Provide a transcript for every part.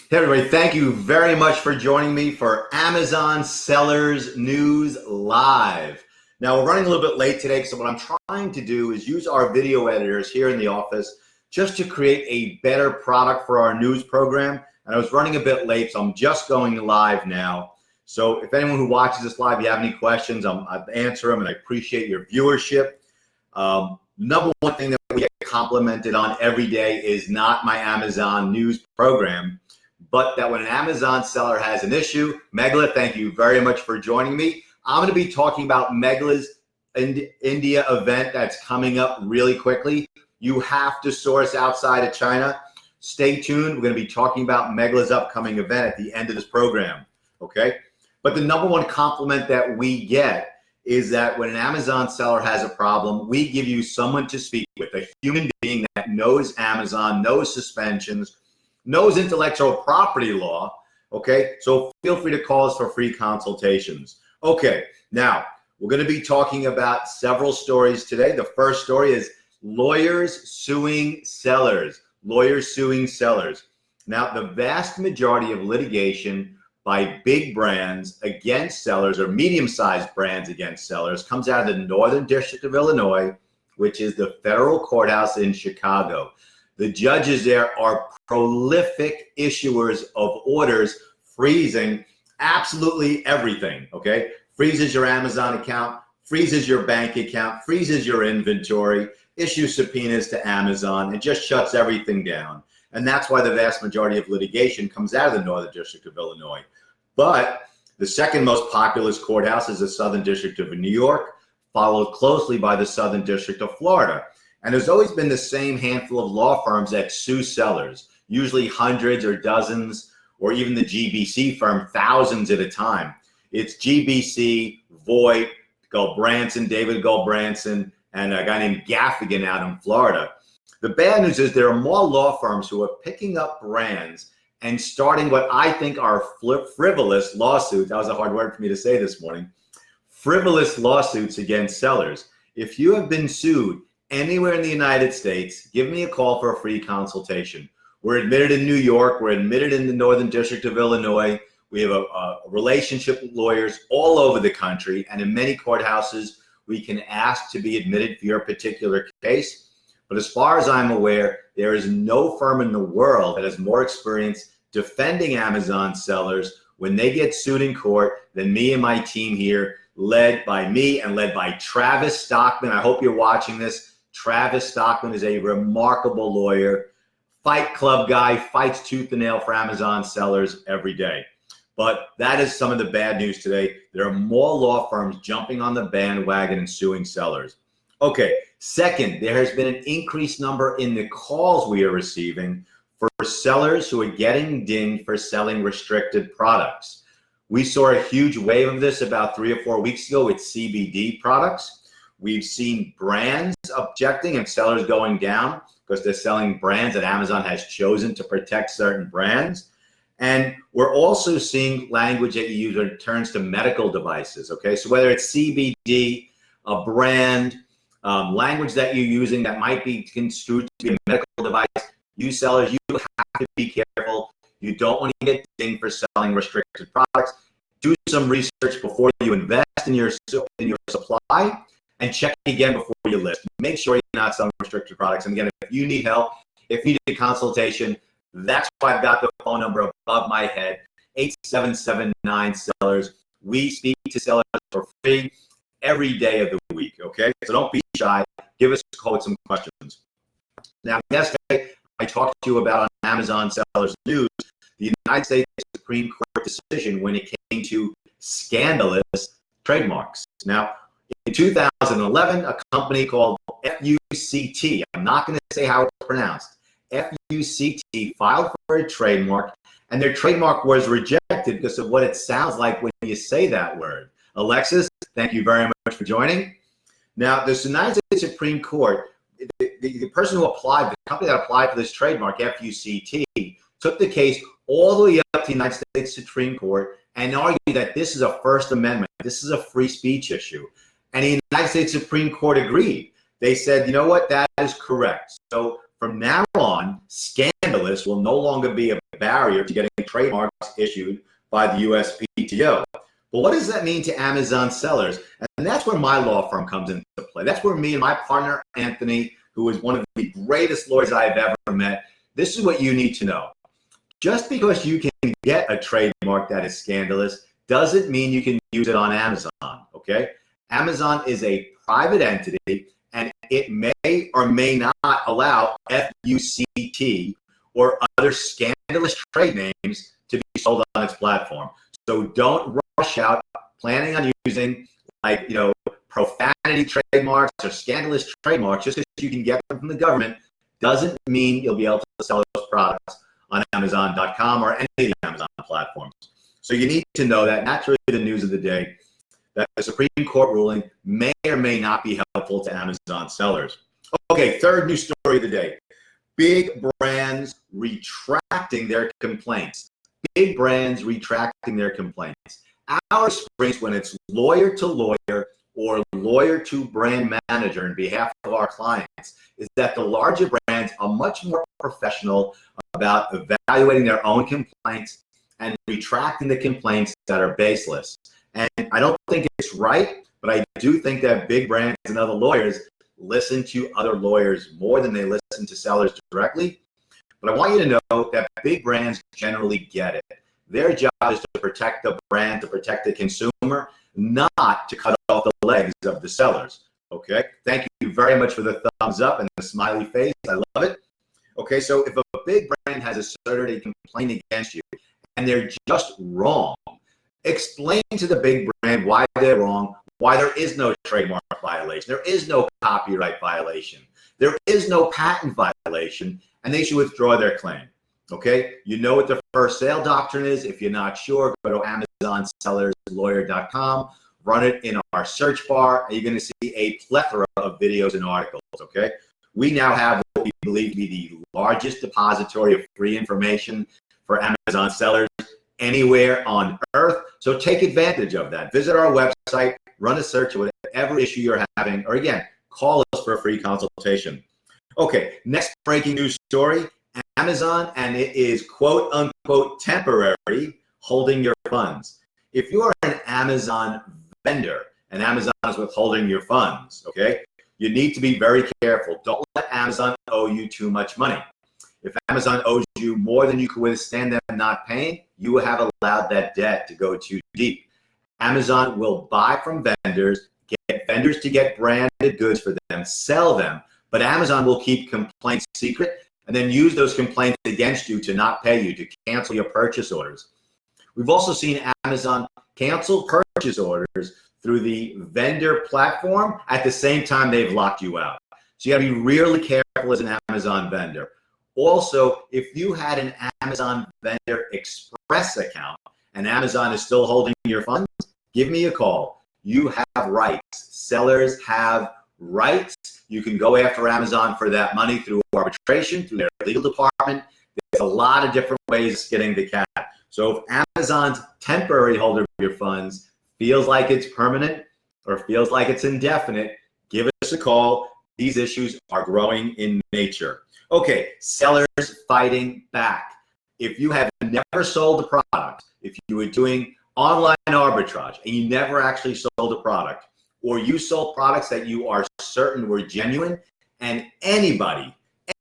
Hey everybody, thank you very much for joining me for Amazon Sellers News Live. Now we're running a little bit late today, so what I'm trying to do is use our video editors here in the office just to create a better product for our news program. And I was running a bit late, so I'm just going live now. So if anyone who watches this live, you have any questions, I'll answer them, and I appreciate your viewership. Number one thing that we get complimented on every day is not my Amazon news program, but that when an Amazon seller has an issue. Megla, thank you very much for joining me. I'm going to be talking about Megla's India event that's coming up really quickly. You have to source outside of China. Stay tuned. We're going to be talking about Megla's upcoming event at the end of this program, okay? But the number one compliment that we get is that when an Amazon seller has a problem, we give you someone to speak with, a human being that knows Amazon, knows suspensions, knows intellectual property law, okay? So feel free to call us for free consultations. Okay, now we're gonna be talking about several stories today. The first story is lawyers suing sellers. Lawyers suing sellers. Now, the vast majority of litigation by big brands against sellers or medium-sized brands against sellers comes out of the Northern District of Illinois, which is the federal courthouse in Chicago. The judges there are prolific issuers of orders freezing absolutely everything, okay? Freezes your Amazon account, freezes your bank account, freezes your inventory, issues subpoenas to Amazon, and just shuts everything down. And that's why the vast majority of litigation comes out of the Northern District of Illinois. But the second most populous courthouse is the Southern District of New York, followed closely by the Southern District of Florida. And there's always been the same handful of law firms that sue sellers, usually hundreds or dozens, or even the GBC firm, thousands at a time. It's GBC, Voigt, Gulbranson, David Gulbranson, and a guy named Gaffigan out in Florida. The bad news is there are more law firms who are picking up brands and starting what I think are frivolous lawsuits. That was a hard word for me to say this morning. Frivolous lawsuits against sellers. If you have been sued anywhere in the United States, give me a call for a free consultation. We're admitted in New York. We're admitted in the Northern District of Illinois. We have a relationship with lawyers all over the country, and in many courthouses, we can ask to be admitted for your particular case. But as far as I'm aware, there is no firm in the world that has more experience defending Amazon sellers when they get sued in court than me and my team here, led by me and led by Travis Stockman. I hope you're watching this. Travis Stockman is a remarkable lawyer, Fight Club guy, fights tooth and nail for Amazon sellers every day. But that is some of the bad news today. There are more law firms jumping on the bandwagon and suing sellers. Okay, second, there has been an increased number in the calls we are receiving for sellers who are getting dinged for selling restricted products. We saw a huge wave of this about 3 or 4 weeks ago with CBD products. We've seen brands objecting and sellers going down because they're selling brands that Amazon has chosen to protect certain brands. And we're also seeing language that you use when it turns to medical devices, okay? So whether it's CBD, a brand, language that you're using that might be construed to be a medical device, you sellers, you have to be careful. You don't want to get dinged for selling restricted products. Do some research before you invest in your supply, and check again before you list. Make sure you're not selling restricted products. And again, if you need help, if you need a consultation, that's why I've got the phone number above my head, 8779 sellers. We speak to sellers for free every day of the week, okay? So don't be shy. Give us a call with some questions. Now, yesterday, I talked to you about on Amazon Sellers News, the United States Supreme Court decision when it came to scandalous trademarks. Now, in 2011, a company called FUCT, I'm not going to say how it's pronounced, FUCT filed for a trademark, and their trademark was rejected because of what it sounds like when you say that word. Alexis, thank you very much for joining. Now, the United States Supreme Court, the person who applied, the company that applied for this trademark, FUCT, took the case all the way up to the United States Supreme Court and argued that this is a First Amendment, this is a free speech issue. And the United States Supreme Court agreed. They said, you know what, that is correct. So from now on, scandalous will no longer be a barrier to getting trademarks issued by the USPTO. But what does that mean to Amazon sellers? And that's where my law firm comes into play. That's where me and my partner, Anthony, who is one of the greatest lawyers I've ever met, this is what you need to know. Just because you can get a trademark that is scandalous doesn't mean you can use it on Amazon, okay? Amazon is a private entity, and it may or may not allow FUCT or other scandalous trade names to be sold on its platform. So don't rush out planning on using, like, profanity trademarks or scandalous trademarks just because you can get them from the government doesn't mean you'll be able to sell those products on Amazon.com or any of the Amazon platforms. So you need to know that. And that's really the news of the day, that the Supreme Court ruling may or may not be helpful to Amazon sellers. Okay, third news story of the day. Big brands retracting their complaints. Big brands retracting their complaints. Our experience when it's lawyer to lawyer or lawyer to brand manager on behalf of our clients is that the larger brands are much more professional about evaluating their own complaints and retracting the complaints that are baseless. And I don't think it's right, but I do think that big brands and other lawyers listen to other lawyers more than they listen to sellers directly. But I want you to know that big brands generally get it. Their job is to protect the brand, to protect the consumer, not to cut off the legs of the sellers. Okay, thank you very much for the thumbs up and the smiley face. I love it. Okay, so if a big brand has asserted a complaint against you and they're just wrong, explain to the big brand why they're wrong, why there is no trademark violation, there is no copyright violation, there is no patent violation, and they should withdraw their claim. Okay, you know what the first sale doctrine is. If you're not sure, go to AmazonSellersLawyer.com, run it in our search bar, and you're going to see a plethora of videos and articles. Okay, we now have what we believe to be the largest depository of free information for Amazon sellers anywhere on earth. So take advantage of that. Visit our website, run a search of whatever issue you're having, or again, call us for a free consultation. Okay, next breaking news story. Amazon, and it is quote unquote temporary, holding your funds. If you are an Amazon vendor and Amazon is withholding your funds, okay, you need to be very careful. Don't let Amazon owe you too much money. If Amazon owes you more than you can withstand them not paying, you have allowed that debt to go too deep. Amazon will buy from vendors, get vendors to get branded goods for them, sell them, but Amazon will keep complaints secret and then use those complaints against you to not pay you, to cancel your purchase orders. We've also seen Amazon cancel purchase orders through the vendor platform at the same time they've locked you out. So you gotta be really careful as an Amazon vendor. Also, if you had an Amazon Vendor Express account and Amazon is still holding your funds, give me a call. You have rights. Sellers have rights. You can go after Amazon for that money through arbitration, through their legal department. There's a lot of different ways of skinning the cat. So if Amazon's temporary holder of your funds feels like it's permanent or feels like it's indefinite, give us a call. These issues are growing in nature. Okay, sellers fighting back. If you have never sold a product, if you were doing online arbitrage and you never actually sold a product, or you sold products that you are certain were genuine, and anybody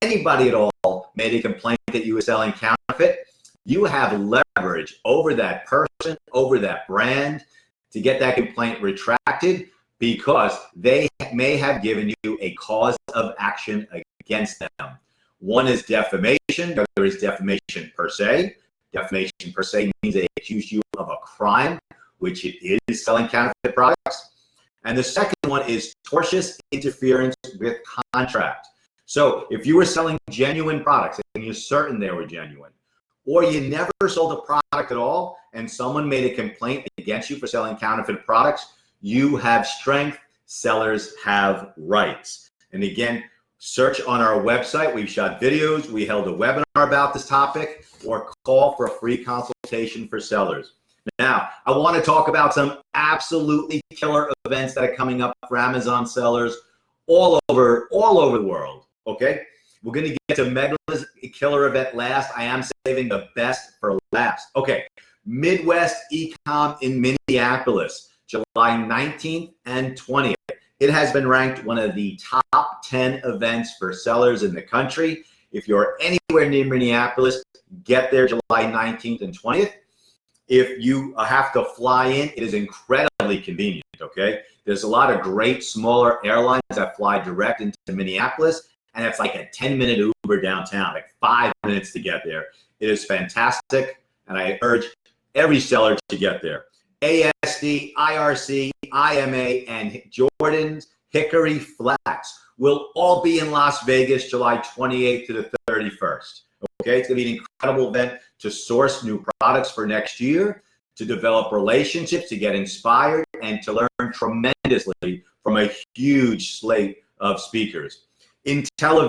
at all made a complaint that you were selling counterfeit, you have leverage over that person, over that brand, to get that complaint retracted because they may have given you a cause of action against them. One is defamation, the other is defamation per se. Defamation per se means they accuse you of a crime, which it is, selling counterfeit products. And the second one is tortious interference with contract. So if you were selling genuine products and you're certain they were genuine, or you never sold a product at all and someone made a complaint against you for selling counterfeit products, you have strength, sellers have rights. And again, search on our website. We've shot videos. We held a webinar about this topic, or call for a free consultation for sellers. Now, I want to talk about some absolutely killer events that are coming up for Amazon sellers all over the world, okay? We're going to get to Megala's killer event last. I am saving the best for last. Okay, Midwest Ecom in Minneapolis, July 19th and 20th. It has been ranked one of the top 10 events for sellers in the country. If you're anywhere near Minneapolis, get there July 19th and 20th. If you have to fly in, it is incredibly convenient, okay? There's a lot of great smaller airlines that fly direct into Minneapolis, and it's like a 10-minute Uber downtown, like 5 minutes to get there. It is fantastic, and I urge every seller to get there. ASD, IRC, IMA, and Jordan's Hickory Flats will all be in Las Vegas July 28th to the 31st. Okay, it's going to be an incredible event to source new products for next year, to develop relationships, to get inspired, and to learn tremendously from a huge slate of speakers. In Tel